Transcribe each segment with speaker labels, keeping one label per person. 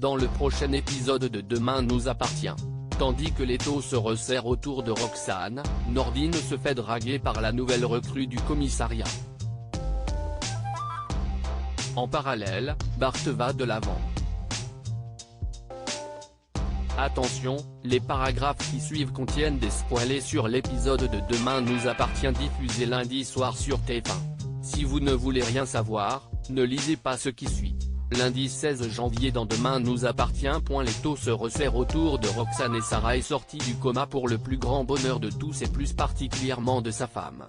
Speaker 1: dans le prochain épisode de Demain nous appartient. Tandis que l'étau se resserre autour de Roxane, Nordine se fait draguer par la nouvelle recrue du commissariat. En parallèle, Bart va de l'avant. Attention, les paragraphes qui suivent contiennent des spoilers sur l'épisode de Demain nous appartient diffusé lundi soir sur TF1. Si vous ne voulez rien savoir, ne lisez pas ce qui suit. Lundi 16 janvier dans Demain nous appartient. L'étau se resserre autour de Roxane et Sarah est sortie du coma pour le plus grand bonheur de tous et plus particulièrement de sa femme.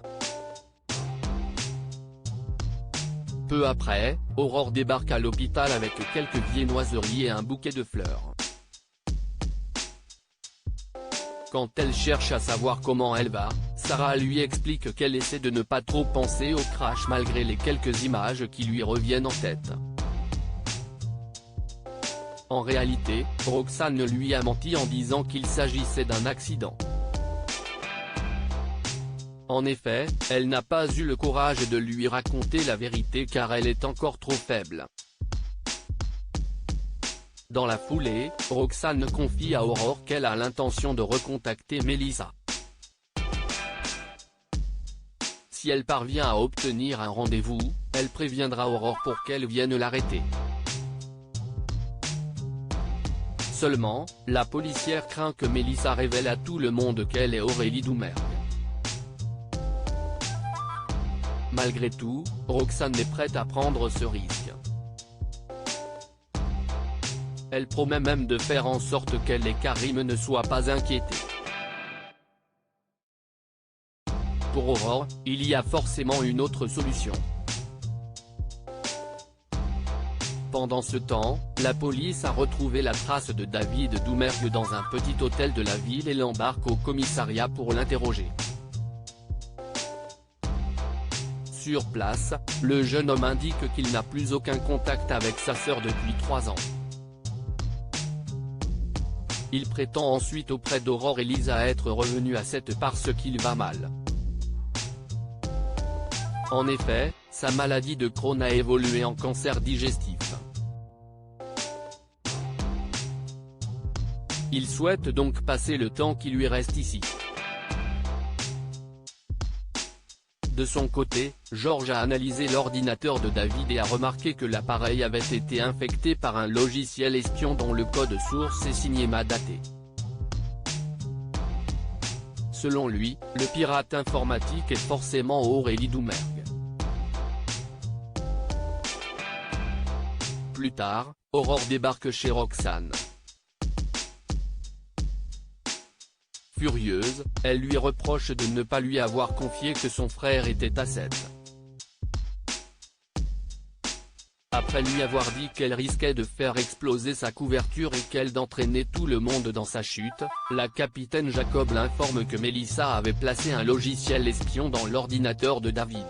Speaker 1: Peu après, Aurore débarque à l'hôpital avec quelques viennoiseries et un bouquet de fleurs. Quand elle cherche à savoir comment elle va, Sarah lui explique qu'elle essaie de ne pas trop penser au crash malgré les quelques images qui lui reviennent en tête. En réalité, Roxane lui a menti en disant qu'il s'agissait d'un accident. En effet, elle n'a pas eu le courage de lui raconter la vérité car elle est encore trop faible. Dans la foulée, Roxane confie à Aurore qu'elle a l'intention de recontacter Mélissa. Si elle parvient à obtenir un rendez-vous, elle préviendra Aurore pour qu'elle vienne l'arrêter. Seulement, la policière craint que Mélissa révèle à tout le monde qu'elle est Aurélie Doumergue. Malgré tout, Roxane est prête à prendre ce risque. Elle promet même de faire en sorte qu'elle et Karim ne soient pas inquiétés. Pour Aurore, il y a forcément une autre solution. Pendant ce temps, la police a retrouvé la trace de David Doumergue dans un petit hôtel de la ville et l'embarque au commissariat pour l'interroger. Sur place, le jeune homme indique qu'il n'a plus aucun contact avec sa sœur depuis 3 ans. Il prétend ensuite auprès d'Aurore et Lisa être revenu à cette parce qu'il va mal. En effet, sa maladie de Crohn a évolué en cancer digestif. Il souhaite donc passer le temps qui lui reste ici. De son côté, Georges a analysé l'ordinateur de David et a remarqué que l'appareil avait été infecté par un logiciel espion dont le code source est signé Madaté. Selon lui, le pirate informatique est forcément Aurélie Doumergue. Plus tard, Aurore débarque chez Roxane. Furieuse, elle lui reproche de ne pas lui avoir confié que son frère était à 7. Après lui avoir dit qu'elle risquait de faire exploser sa couverture et qu'elle d'entraîner tout le monde dans sa chute, la capitaine Jacob l'informe que Mélissa avait placé un logiciel espion dans l'ordinateur de David.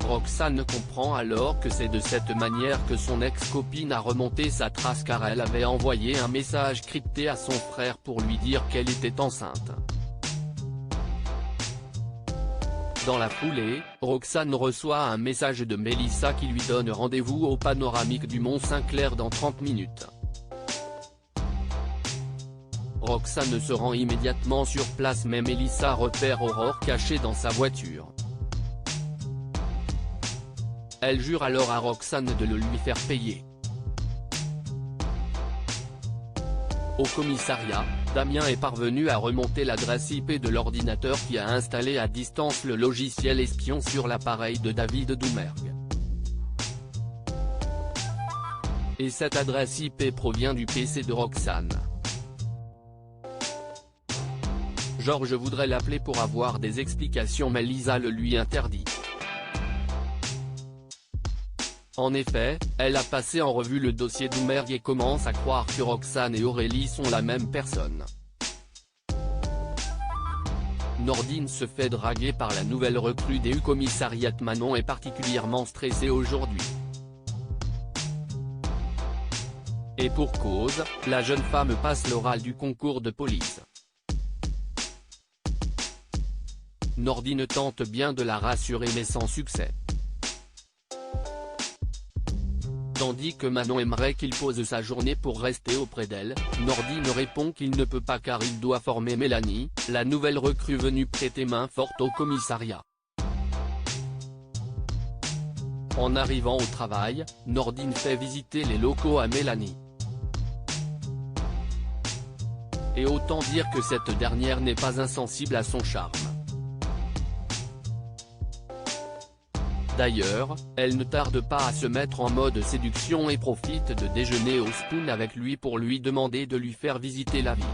Speaker 1: Roxane comprend alors que c'est de cette manière que son ex-copine a remonté sa trace car elle avait envoyé un message crypté à son frère pour lui dire qu'elle était enceinte. Dans la foulée, Roxane reçoit un message de Mélissa qui lui donne rendez-vous au panoramique du Mont Saint-Clair dans 30 minutes. Roxane se rend immédiatement sur place mais Mélissa repère Aurore cachée dans sa voiture. Elle jure alors à Roxane de le lui faire payer. Au commissariat, Damien est parvenu à remonter l'adresse IP de l'ordinateur qui a installé à distance le logiciel espion sur l'appareil de David Doumergue. Et cette adresse IP provient du PC de Roxane. Georges voudrait l'appeler pour avoir des explications mais Lisa le lui interdit. En effet, elle a passé en revue le dossier Doumergue et commence à croire que Roxane et Aurélie sont la même personne. Nordine se fait draguer par la nouvelle recrue des commissariat. Manon est particulièrement stressée aujourd'hui. Et pour cause, la jeune femme passe l'oral du concours de police. Nordine tente bien de la rassurer mais sans succès. Tandis que Manon aimerait qu'il pose sa journée pour rester auprès d'elle, Nordine répond qu'il ne peut pas car il doit former Mélanie, la nouvelle recrue venue prêter main forte au commissariat. En arrivant au travail, Nordine fait visiter les locaux à Mélanie. Et autant dire que cette dernière n'est pas insensible à son charme. D'ailleurs, elle ne tarde pas à se mettre en mode séduction et profite de déjeuner au Spoon avec lui pour lui demander de lui faire visiter la ville.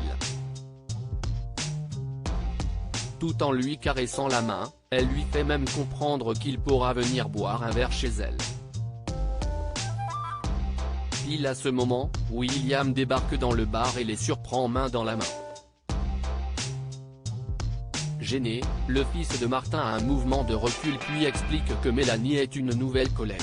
Speaker 1: Tout en lui caressant la main, elle lui fait même comprendre qu'il pourra venir boire un verre chez elle. Pile à ce moment, William débarque dans le bar et les surprend main dans la main. Gêné, le fils de Martin a un mouvement de recul puis explique que Mélanie est une nouvelle collègue.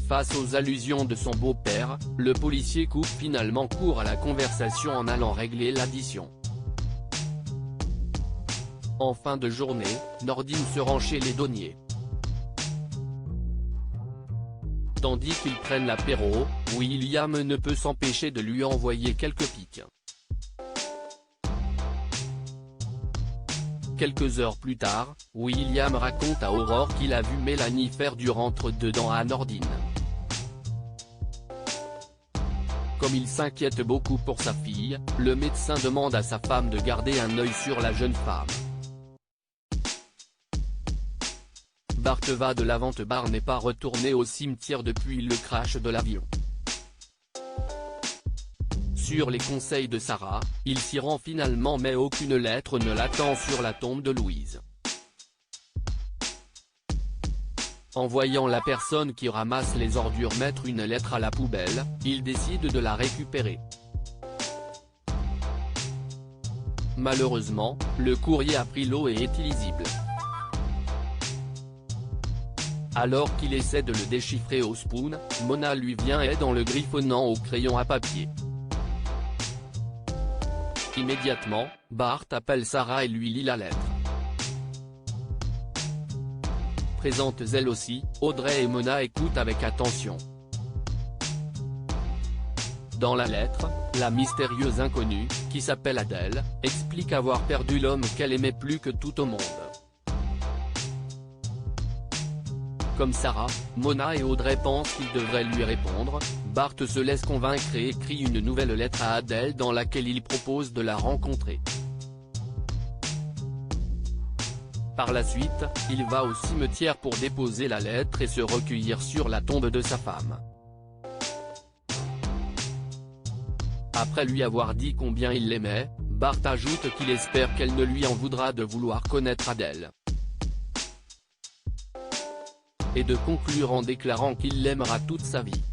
Speaker 1: Face aux allusions de son beau-père, le policier coupe finalement court à la conversation en allant régler l'addition. En fin de journée, Nordine se rend chez les Donnier. Tandis qu'ils prennent l'apéro, William ne peut s'empêcher de lui envoyer quelques piques. Quelques heures plus tard, William raconte à Aurore qu'il a vu Mélanie faire du rentre-dedans à Nordine. Comme il s'inquiète beaucoup pour sa fille, le médecin demande à sa femme de garder un œil sur la jeune femme. Bart va de l'avant. Bart n'est pas retourné au cimetière depuis le crash de l'avion. Sur les conseils de Sarah, il s'y rend finalement mais aucune lettre ne l'attend sur la tombe de Louise. En voyant la personne qui ramasse les ordures mettre une lettre à la poubelle, il décide de la récupérer. Malheureusement, le courrier a pris l'eau et est illisible. Alors qu'il essaie de le déchiffrer au Spoon, Mona lui vient aide en le griffonnant au crayon à papier. Immédiatement, Bart appelle Sarah et lui lit la lettre. Présentes elles aussi, Audrey et Mona écoutent avec attention. Dans la lettre, la mystérieuse inconnue, qui s'appelle Adèle, explique avoir perdu l'homme qu'elle aimait plus que tout au monde. Comme Sarah, Mona et Audrey pensent qu'ils devraient lui répondre, Bart se laisse convaincre et écrit une nouvelle lettre à Adèle dans laquelle il propose de la rencontrer. Par la suite, il va au cimetière pour déposer la lettre et se recueillir sur la tombe de sa femme. Après lui avoir dit combien il l'aimait, Bart ajoute qu'il espère qu'elle ne lui en voudra de vouloir connaître Adèle. Et de conclure en déclarant qu'il l'aimera toute sa vie.